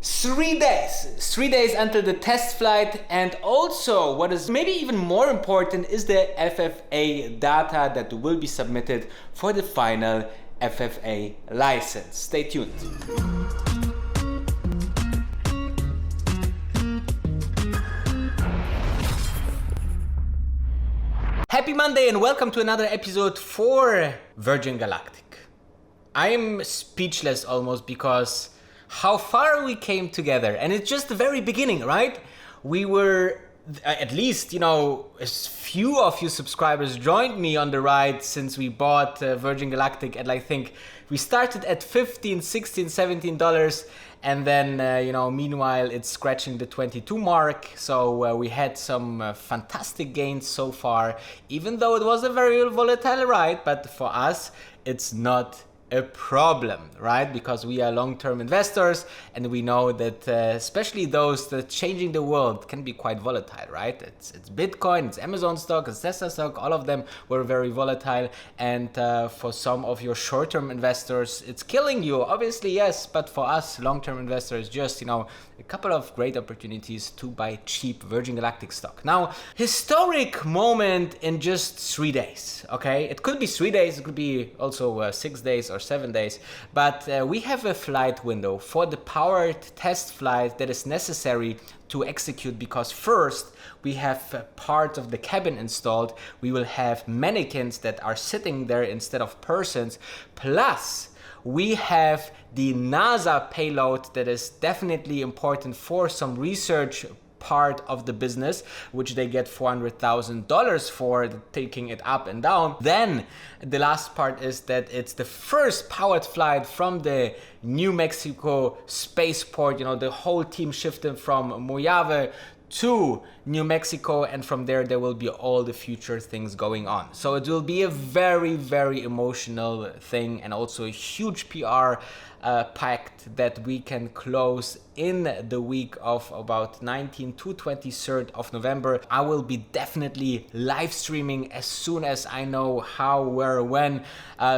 3 days until the test flight, and also what is maybe even more important is the FAA data that will be submitted for the final FAA license. Stay tuned. Happy Monday and welcome to another episode for Virgin Galactic. I am speechless almost because how far we came together, and it's just the very beginning, right? We were, at least, a few of you subscribers joined me on the ride since we bought Virgin Galactic, and I think we started at $15, $16, $17, and then, meanwhile it's scratching the 22 mark. So we had some fantastic gains so far, even though it was a very volatile ride, but for us, it's not a problem, right? Because we are long-term investors and we know that especially those that changing the world can be quite volatile, right? It's Bitcoin, it's Amazon stock, it's Tesla stock, all of them were very volatile, and for some of your short-term investors it's killing you, obviously, yes, but for us long-term investors, just a couple of great opportunities to buy cheap Virgin Galactic stock. Now, historic moment in just 3 days, okay? It could be 3 days, it could be also 6 days or 7 days, but we have a flight window for the powered test flight that is necessary to execute, because first we have part of the cabin installed, we will have mannequins that are sitting there instead of persons, plus we have the NASA payload that is definitely important for some research part of the business, which they get $400,000 for taking it up and down. Then the last part is that it's the first powered flight from the New Mexico spaceport. The whole team shifted from Mojave to New Mexico, and from there will be all the future things going on. So it will be a very, very emotional thing, and also a huge PR pact that we can close in the week of about 19th to 23rd of November. I will be definitely live streaming as soon as I know how, where, when.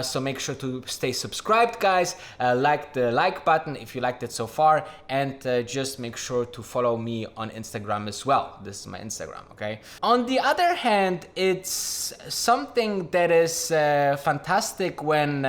So make sure to stay subscribed, guys. Like the like button if you liked it so far, and just make sure to follow me on Instagram as well. This is my Instagram, okay? On the other hand, it's something that is fantastic when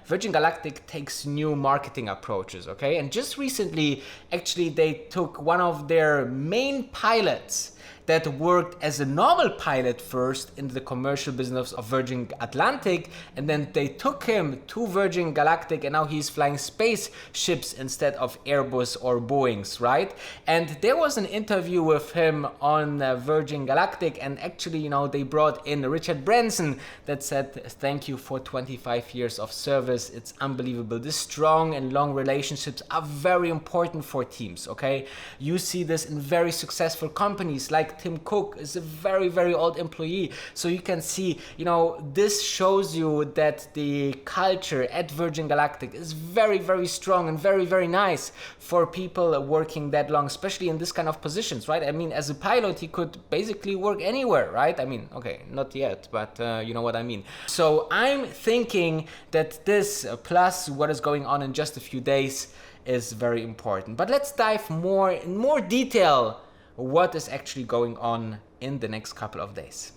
Virgin Galactic takes new marketing approaches, okay? And just recently, actually, they took one of their main pilots that worked as a normal pilot first in the commercial business of Virgin Atlantic, and then they took him to Virgin Galactic, and now he's flying spaceships instead of Airbus or Boeings, right? And there was an interview with him on Virgin Galactic, and actually, they brought in Richard Branson that said, thank you for 25 years of service. It's unbelievable. The strong and long relationships are very important for teams, okay? You see this in very successful companies like Tim Cook is a very, very old employee. So you can see, this shows you that the culture at Virgin Galactic is very, very strong and very, very nice for people working that long, especially in this kind of positions, right? I mean, as a pilot, he could basically work anywhere, right? I mean, okay, not yet, but you know what I mean. So I'm thinking that this, plus what is going on in just a few days, is very important. But let's dive in more detail what is actually going on in the next couple of days.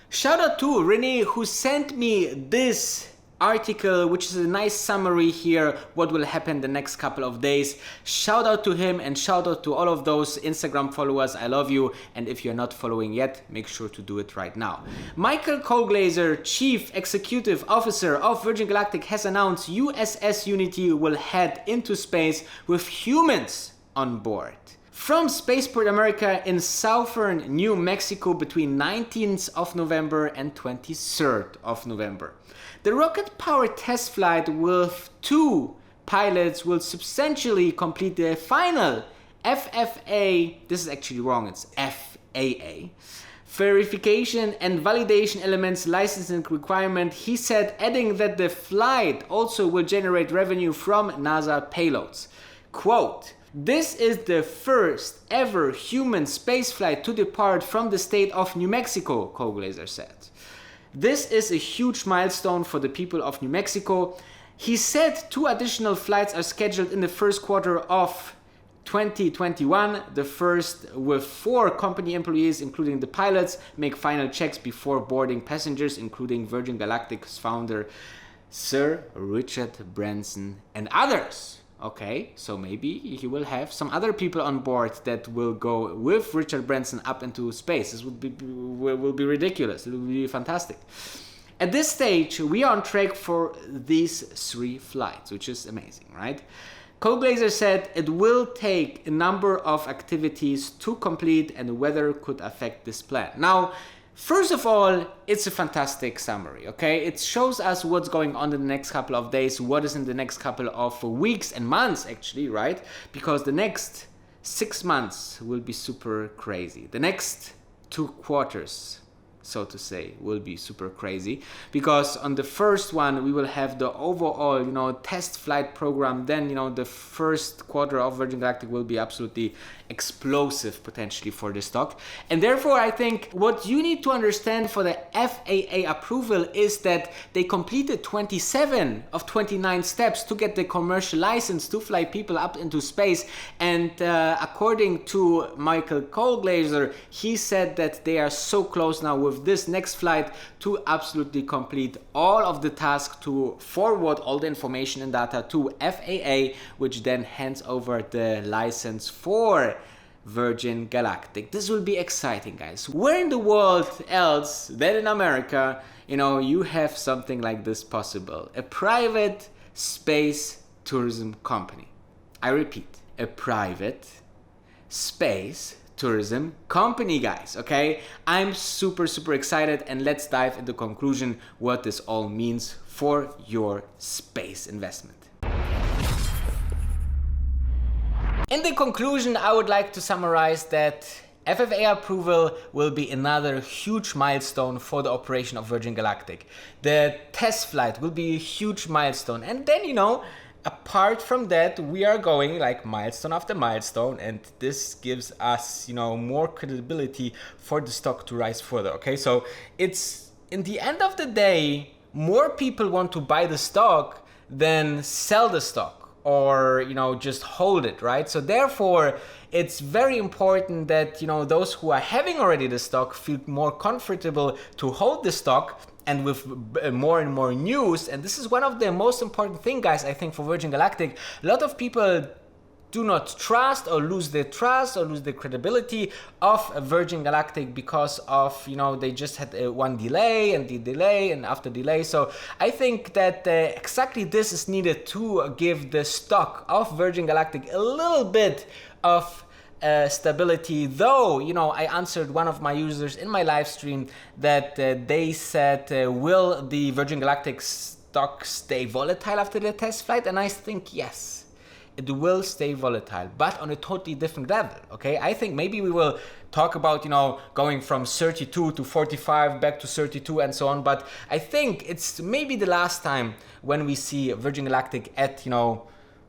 Shout out to Renee, who sent me this article, which is a nice summary here what will happen the next couple of days. Shout out to him, and shout out to all of those Instagram followers. I love you, and if you're not following yet, make sure to do it right now. Michael Colglazer, Chief Executive Officer of Virgin Galactic, has announced USS Unity will head into space with humans on board from Spaceport America in southern New Mexico between 19th of November and 23rd of November. The rocket-powered test flight with 2 pilots will substantially complete the final FFA, this is actually wrong, it's FAA, verification and validation elements licensing requirement, he said, adding that the flight also will generate revenue from NASA payloads. Quote, "This is the first ever human spaceflight to depart from the state of New Mexico," Colglazer said. "This is a huge milestone for the people of New Mexico." He said 2 additional flights are scheduled in the first quarter of 2021. The first with 4 company employees, including the pilots, make final checks before boarding passengers, including Virgin Galactic's founder, Sir Richard Branson, and others. Okay, so maybe he will have some other people on board that will go with Richard Branson up into space. This will be ridiculous. It will be fantastic. At this stage, we are on track for these 3 flights, which is amazing, right? Cole said it will take a number of activities to complete and the weather could affect this plan. Now, first of all, it's a fantastic summary, okay? It shows us what's going on in the next couple of days, what is in the next couple of weeks and months actually, right? Because the next 6 months will be super crazy. The next 2 quarters, so to say, will be super crazy, because on the first one we will have the overall, test flight program. Then, the first quarter of Virgin Galactic will be absolutely explosive potentially for the stock. And therefore, I think what you need to understand for the FAA approval is that they completed 27 of 29 steps to get the commercial license to fly people up into space. And according to Michael Colglazer, he said that they are so close now with this next flight to absolutely complete all of the tasks to forward all the information and data to FAA, which then hands over the license for Virgin Galactic. This will be exciting, guys. Where in the world else than in America, you have something like this possible? A private space tourism company. I repeat, a private space tourism company, guys, okay? I'm super excited, and let's dive into conclusion what this all means for your space investment. In the conclusion, I would like to summarize that FAA approval will be another huge milestone for the operation of Virgin Galactic. The test flight will be a huge milestone, and then, apart from that, we are going like milestone after milestone, and this gives us, more credibility for the stock to rise further, okay? So it's, in the end of the day, more people want to buy the stock than sell the stock, or just hold it, right? So therefore, it's very important that those who are having already the stock feel more comfortable to hold the stock, and with more and more news. And this is one of the most important thing, guys, I think, for Virgin Galactic. A lot of people do not trust or lose their trust or lose the credibility of Virgin Galactic because of, they just had one delay and the delay and after delay. So I think that exactly this is needed to give the stock of Virgin Galactic a little bit of stability. Though, I answered one of my users in my live stream that they said, will the Virgin Galactic stock stay volatile after the test flight? And I think yes. It will stay volatile, but on a totally different level, okay? I think maybe we will talk about, going from 32 to 45, back to 32 and so on, but I think it's maybe the last time when we see Virgin Galactic at,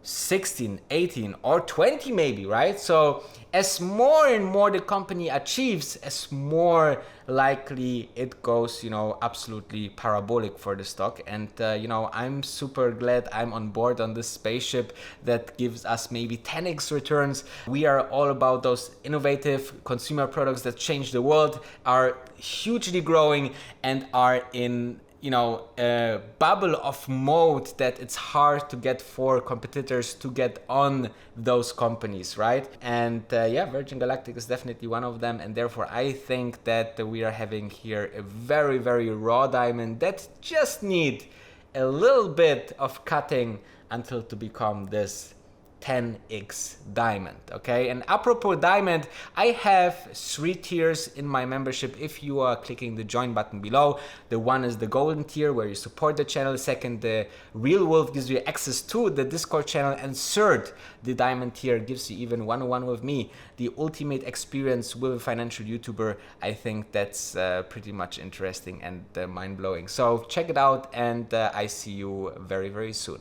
16, 18 or 20 maybe, right? So as more and more the company achieves, as more likely it goes, absolutely parabolic for the stock. And, I'm super glad I'm on board on this spaceship that gives us maybe 10x returns. We are all about those innovative consumer products that change the world, are hugely growing and are in a bubble of mode that it's hard to get for competitors to get on those companies, right? And Virgin Galactic is definitely one of them, and therefore I think that we are having here a very, very raw diamond that just need a little bit of cutting until to become this 10x diamond, okay? And apropos diamond, I have 3 tiers in my membership if you are clicking the join button below. The one is the golden tier where you support the channel. Second, the real wolf gives you access to the Discord channel. And third, the diamond tier gives you even one-on-one with me, the ultimate experience with a financial YouTuber. I think that's pretty much interesting and mind-blowing. So check it out, and I see you very, very soon.